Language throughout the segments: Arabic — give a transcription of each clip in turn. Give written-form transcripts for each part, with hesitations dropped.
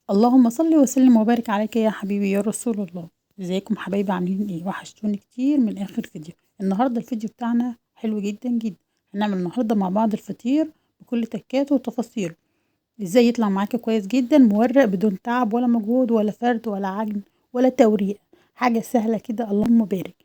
اللهم صل وسلم وبارك عليك يا حبيبي يا رسول الله. ازيكم حبايبي، عاملين ايه؟ وحشتوني كتير من اخر فيديو. النهارده الفيديو بتاعنا حلو جدا جدا. هنعمل النهارده مع بعض الفطير بكل تكاته وتفاصيله، ازاي يطلع معاكي كويس جدا مورق بدون تعب ولا مجهود ولا فرد ولا عجن ولا توريق. حاجه سهله كده، اللهم بارك.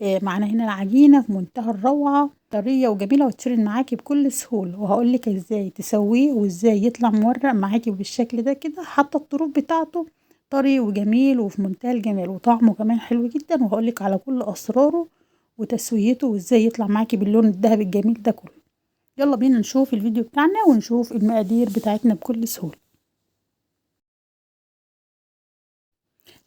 معانا هنا العجينة في منتهى الروعة، طرية وجميلة وتشرب معاكي بكل سهولة، وهقولك ازاي تسويه وازاي يطلع مورق معاكي بالشكل ده كده. حتى الطروف بتاعته طري وجميل وفي منتهى الجمال، وطعمه كمان حلو جدا، وهقولك على كل أسراره وتسويته وازاي يطلع معاكي باللون الذهبي الجميل ده كله. يلا بينا نشوف الفيديو بتاعنا ونشوف المقادير بتاعتنا بكل سهولة.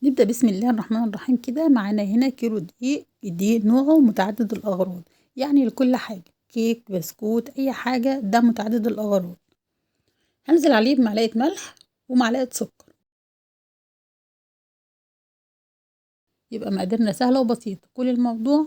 نبدأ بسم الله الرحمن الرحيم. كده معانا هنا كيلو دقيق. الدقيق نوعه متعدد الأغراض، يعني لكل حاجة، كيك، بسكوت، أي حاجة، ده متعدد الأغراض. هنزل عليه بمعلقة ملح ومعلقة سكر. يبقى مقاديرنا سهلة وبسيطة. كل الموضوع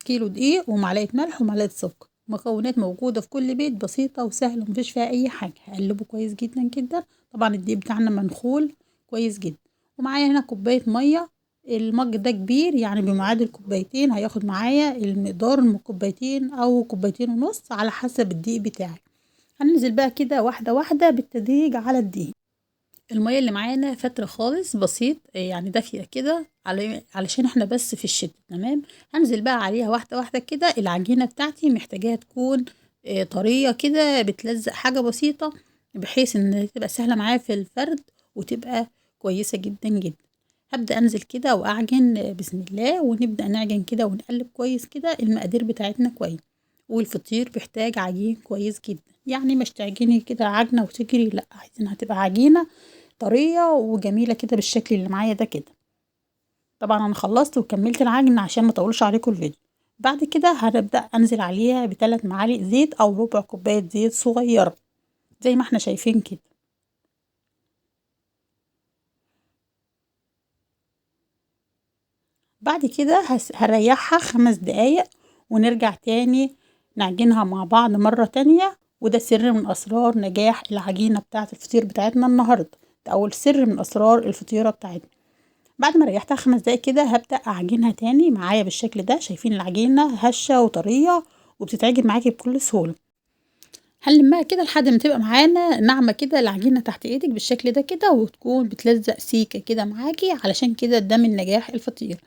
كيلو دقيق ومعلقة ملح ومعلقة سكر، مكونات موجودة في كل بيت، بسيطة وسهلة ومفيش فيها أي حاجة. هقلبه كويس جدا جدا. طبعا الدقيق بتاعنا منخول كويس جدا. ومعايا هنا كوباية مية. المج ده كبير، يعني بمعادل كوبايتين، هياخد معايا المقدار من كوبايتين أو كوبايتين ونص على حسب الدقيق بتاعي. هننزل بقى كده واحدة واحدة بالتدريج على الدقيق. المية اللي معانا فترة خالص بسيط، يعني دافية كده علشان احنا بس في الشتاء. تمام. هنزل بقى عليها واحدة واحدة كده. العجينة بتاعتي محتاجاها تكون طرية كده، بتلزق حاجة بسيطة، بحيث ان تبقى سهلة معايا في الفرد وتبقى كويسة جدا جدا. هبدأ انزل كده واعجن بسم الله، ونبدأ نعجن كده ونقلب كويس كده. المقادير بتاعتنا كويس، والفطير بيحتاج عجين كويس جدا، يعني مش تعجني كده عجنة وتجري، لا، عايزينها تبقى عجينة طرية وجميلة كده بالشكل اللي معايا ده كده. طبعا انا خلصت وكملت العجن عشان ما اطولش عليكم الفيديو. بعد كده هنبدأ انزل عليها ب3 معالق زيت او ربع كوباية زيت صغيرة زي ما احنا شايفين كده. بعد كده هريحها 5 دقايق، ونرجع تاني نعجنها مع بعض مرة تانية. وده سر من اسرار نجاح العجينة بتاعة الفطير بتاعتنا النهاردة. ده اول سر من اسرار الفطيرة بتاعتنا. بعد ما ريحتها 5 دقايق كده هبدأ أعجنها تاني معايا بالشكل ده. شايفين العجينة هشة وطرية وبتتعجن معاكي بكل سهولة. هنلمها كده لحد ما تبقى معانا ناعمة كده العجينة تحت ايدك بالشكل ده كده، وتكون بتلزق سيكة كده معاكي، علشان كده ده من نجاح الفطير.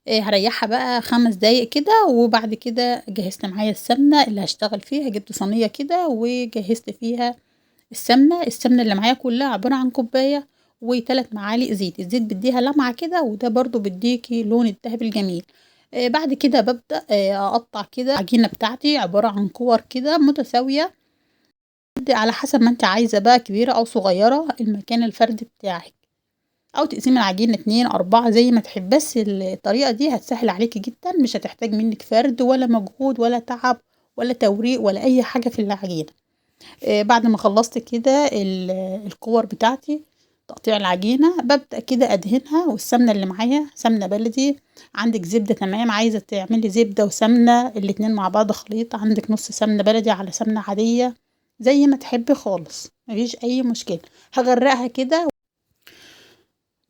هريحها بقى 5 دقايق كده. وبعد كده جهزت معايا السمنة اللي هشتغل فيها. جبت صينية كده وجهزت فيها السمنة اللي معايا كلها عبارة عن كوباية و3 معالق زيت. الزيت بديها لمعة كده، وده برضو بديكي لون الذهبي الجميل. بعد كده ببدأ أقطع كده العجينة بتاعتي عبارة عن كور كده متساوية، على حسب ما انت عايزة بقى، كبيرة أو صغيرة، المكان الفرد بتاعك. أو تقسمي العجينة 2 4 زي ما تحب. بس الطريقة دي هتسهل عليكي جدا، مش هتحتاج منك فرد ولا مجهود ولا تعب ولا توريق ولا أي حاجة في العجينة. بعد ما خلصت كده الكور بتاعتي تقطيع العجينة، ببدأ كده أدهنها. والسمنة اللي معايا سمنة بلدي، عندك زبدة تمام، عايزة تعملي زبدة وسمنة الاتنين مع بعض خليط، عندك نص سمنة بلدي على سمنة عادية، زي ما تحبي خالص، مفيش أي مشكلة. هغرقها كده.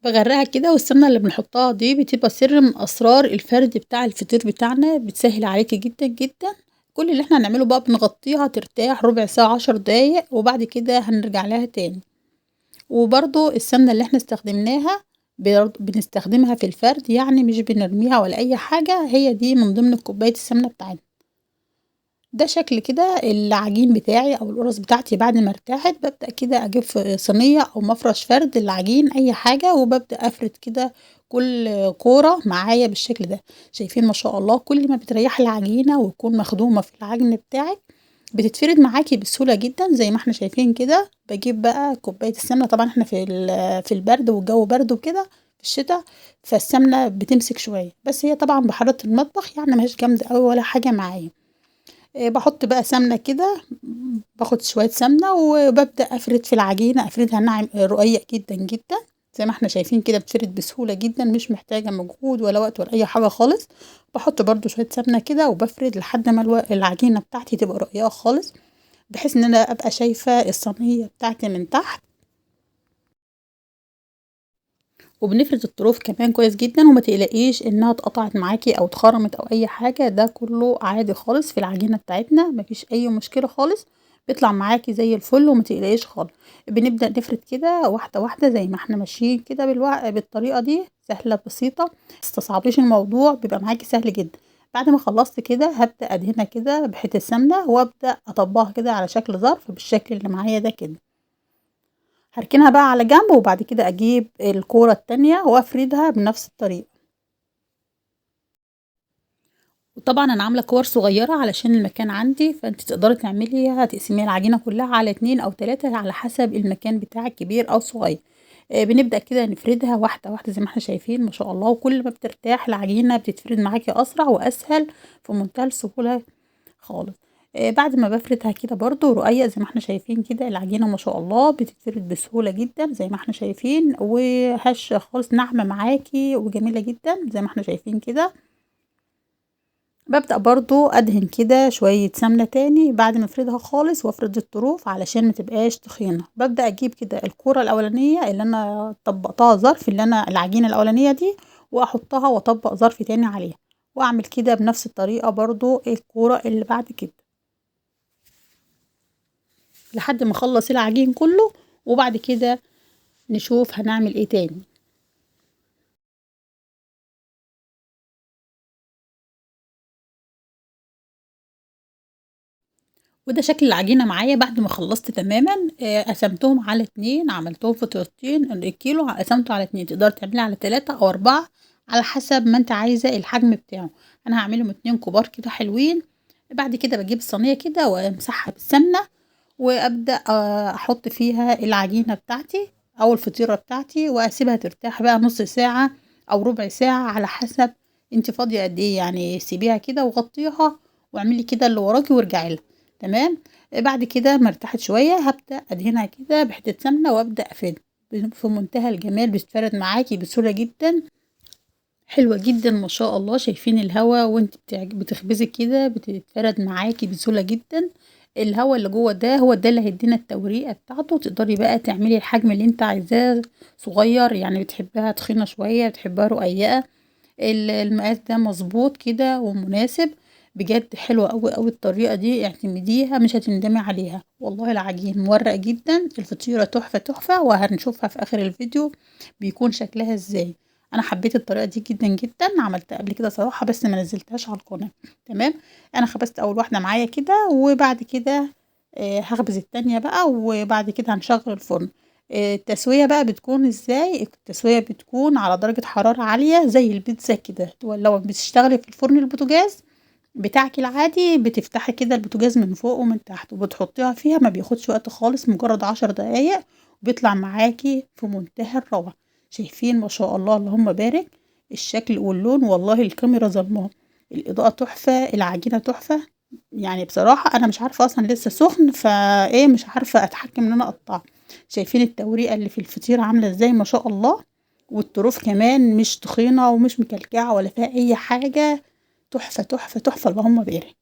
بغرقها كده. والسمنة اللي بنحطها دي بتبقى سر من أسرار الفرد بتاع الفطير بتاعنا، بتسهل عليكي جدا جدا. كل اللي احنا هنعمله بقى بنغطيها ترتاح ربع ساعة 10 دقايق، وبعد كده هنرجع لها تاني. وبرضو السمنة اللي احنا استخدمناها بنستخدمها في الفرد، يعني مش بنرميها ولا أي حاجة، هي دي من ضمن كوباية السمنة بتاعتنا. ده شكل كده العجين بتاعي او القرص بتاعتي. بعد ما ارتاحت ببدأ كده اجيب صينية او مفرش فرد العجين اي حاجة، وببدأ افرد كده كل كورة معايا بالشكل ده. شايفين ما شاء الله، كل ما بتريح العجينة ويكون مخدومة في العجن بتاعك بتتفرد معاكي بسهولة جدا زي ما احنا شايفين كده. بجيب بقى كوباية السمنة. طبعا احنا في البرد والجو برد وكده في الشتاء، فالسمنة بتمسك شوية، بس هي طبعا بحرارة المطبخ يعني مش جامدة قوي ولا حاجة معايا. باحط بقى سمنة كده. باخد شوية سمنة وبابدأ أفرد في العجينة، أفردها ناعم رقيق جدًا جدًا، زي ما إحنا شايفين كده بتتفرد بسهولة جدًا، مش محتاجة مجهود ولا وقت ولا أي حاجة خالص. باحط برضه شوية سمنة كده وبافرد لحد ما العجينة بتاعتي تبقى رقيقة خالص، بحيث إن أنا أبقى شايفة الصينية بتاعتي من تحت. وبنفرد الطروف كمان كويس جدا، وما تقلقيش انها اتقطعت معاكي او اتخرمت او اي حاجه، ده كله عادي خالص في العجينه بتاعتنا، مفيش اي مشكله خالص، بيطلع معاكي زي الفل وما تقلقيش خالص. بنبدا نفرد كده واحده واحده زي ما احنا ماشيين كده بالطريقه دي، سهله بسيطه، متستصعبيش الموضوع، بيبقى معاكي سهل جدا. بعد ما خلصت كده هبدا ادهنها كده بحته سمنه، وابدا اطبقها كده على شكل ظرف بالشكل اللي معايا ده كده. هركنها بقى على جنب، وبعد كده اجيب الكورة التانية وافردها بنفس الطريقة. وطبعا انا عاملة كور صغيرة علشان المكان عندي، فانت تقدري تعمليها تقسميها العجينة كلها على 2 أو 3 على حسب المكان بتاعك كبير او صغير. بنبدأ كده نفردها واحدة واحدة زي ما احنا شايفين ما شاء الله، وكل ما بترتاح العجينة بتتفرد معاكي اسرع واسهل في منتهى السهولة خالص. بعد ما بافردها كده برضو رقيق زي ما احنا شايفين كده، العجينة ما شاء الله بتتفرد بسهولة جدا زي ما احنا شايفين، وهشة خالص ناعمة معاكي وجميلة جدا زي ما احنا شايفين كده. ببدأ برضو ادهن كده شوية سمنة تاني بعد ما افردها خالص، وافرد الطروف علشان ما تبقاش تخينة. ببدأ اجيب كده الكورة الاولانية اللي انا طبقتها ظرف، اللي انا العجينة الاولانية دي، واحطها واطبق ظرف تاني عليها، واعمل كده بنفس الطريقة برضو الكورة اللي بعد كده لحد ما اخلص العجين كله، وبعد كده نشوف هنعمل ايه تاني. وده شكل العجينة معايا بعد ما خلصت تماما. قسمتهم على 2، عملتهم فطيرتين، الكيلو قسمته على 2، تقدر تعمليه على 3 أو 4 على حسب ما انت عايزة الحجم بتاعه. انا هعملهم 2 كبار كده حلوين. بعد كده بجيب الصينية كده وامسحها بالسمنة، وابدأ احط فيها العجينة بتاعتي او الفطيرة بتاعتي، واسيبها ترتاح بقى نص ساعة او ربع ساعة على حسب انت فاضية قد ايه، يعني سيبيها كده وغطيها، واعملي كده اللي وراكي وارجعي لها. تمام. بعد كده ما ارتاحت شويه هبدا ادهنها كده بحته سمنه وابدا افرد في منتهى الجمال، بتتفرد معاكي بسهوله جدا، حلوه جدا ما شاء الله. شايفين الهوا وانت بتخبزي كده بتتفرد معاكي بسهوله جدا. الهوا اللي جوه ده هو ده اللي هيدينا التوريقه بتاعته، تقدري بقى تعملي الحجم اللي انت عايزاه صغير، يعني بتحبها تخينه شويه بتحبها رقيقه، المقاس ده مظبوط كده ومناسب. بجد حلوة قوي قوي الطريقة دي، اعتمديها مش هتندمي عليها، والله العجين مورق جدا، الفطيرة تحفة تحفة، وهنشوفها في اخر الفيديو بيكون شكلها ازاي. انا حبيت الطريقة دي جدا جدا، عملتها قبل كده صراحة بس ما نزلتهاش على القناة. تمام. انا خبزت اول واحدة معايا كده، وبعد كده هخبز التانية بقى، وبعد كده هنشغل الفرن. التسوية بقى بتكون ازاي؟ التسوية بتكون على درجة حرارة عالية زي البيتزا كده، لو بتشتغلي في الفرن البوتاجاز بتاعك العادي بتفتحي كده البوتاجاز من فوق ومن تحت وبتحطيها فيها، ما بياخدش وقت خالص، مجرد 10 دقايق وبيطلع معاكي في منتهى الروعة. شايفين ما شاء الله اللهم بارك الشكل واللون، والله الكاميرا ظلماه، الإضاءة تحفة، العجينة تحفة. يعني بصراحة أنا مش عارفة أصلا لسه سخن فإيه، مش عارفة أتحكم إن أنا أقطعه. شايفين التوريقة اللي في الفطيرة عاملة إزاي ما شاء الله، والطروف كمان مش تخينة ومش مكلكعة ولا فيها أي حاجة، تحفة تحفة تحفة اللهم بارك.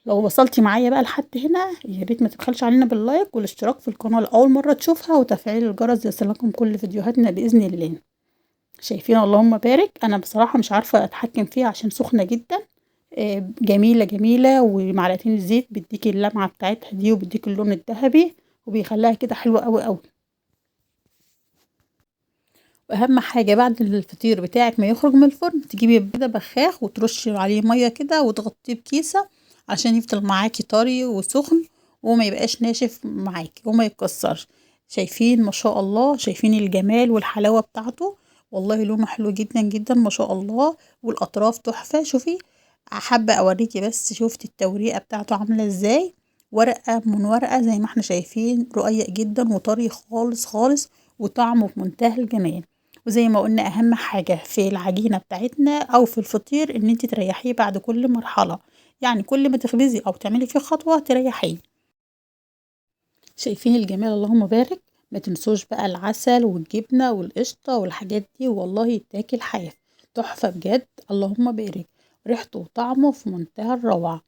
لو وصلتي معايا بقى لحد هنا يا ريت ما تبخلش علينا باللايك والاشتراك في القناة لأول مرة تشوفها، وتفعيل الجرس ليصلكم كل فيديوهاتنا بإذن الله. شايفين اللهم بارك، أنا بصراحة مش عارفة أتحكم فيها عشان سخنة جدا. جميلة جميلة، ومعلقتين الزيت بيديكي اللمعة بتاعتها دي وبيديكي اللون الذهبي، وبيخليها كده حلوة قوي قوي. واهم حاجة بعد الفطير بتاعك ما يخرج من الفرن تجيبي كده بخاخ وترشي عليه مية كده وتغطيه بكيسة عشان يفضل معاكي طري وسخن، وما يبقاش ناشف معاكي وما يتكسرش. شايفين ما شاء الله، شايفين الجمال والحلاوة بتاعته، والله لونه حلو جدا جدا ما شاء الله، والاطراف تحفة. شوفي، حابة اوريكي بس شوفتي التوريقة بتاعته عاملة ازاي، ورقة من ورقة زي ما احنا شايفين، رقيق جدا وطري خالص خالص، وطعمه في منتهى الجمال. وزي ما قلنا اهم حاجة في العجينة بتاعتنا او في الفطير ان انت تريحيه بعد كل مرحلة، يعني كل ما تخبزي او تعملي فيه خطوة تريحيه. شايفين الجمال اللهم بارك. ما تنسوش بقى العسل والجبنة والقشطة والحاجات دي، والله يتاكل حاف، تحفة بجد اللهم بارك، ريحته وطعمه في منتهى الروعة.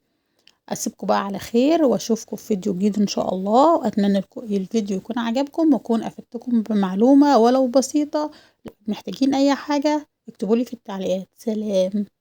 اسيبكم بقى على خير واشوفكم في فيديو جديد ان شاء الله، واتمنى الفيديو يكون عجبكم واكون افدتكم بمعلومة ولو بسيطة. محتاجين اي حاجة اكتبولي في التعليقات. سلام.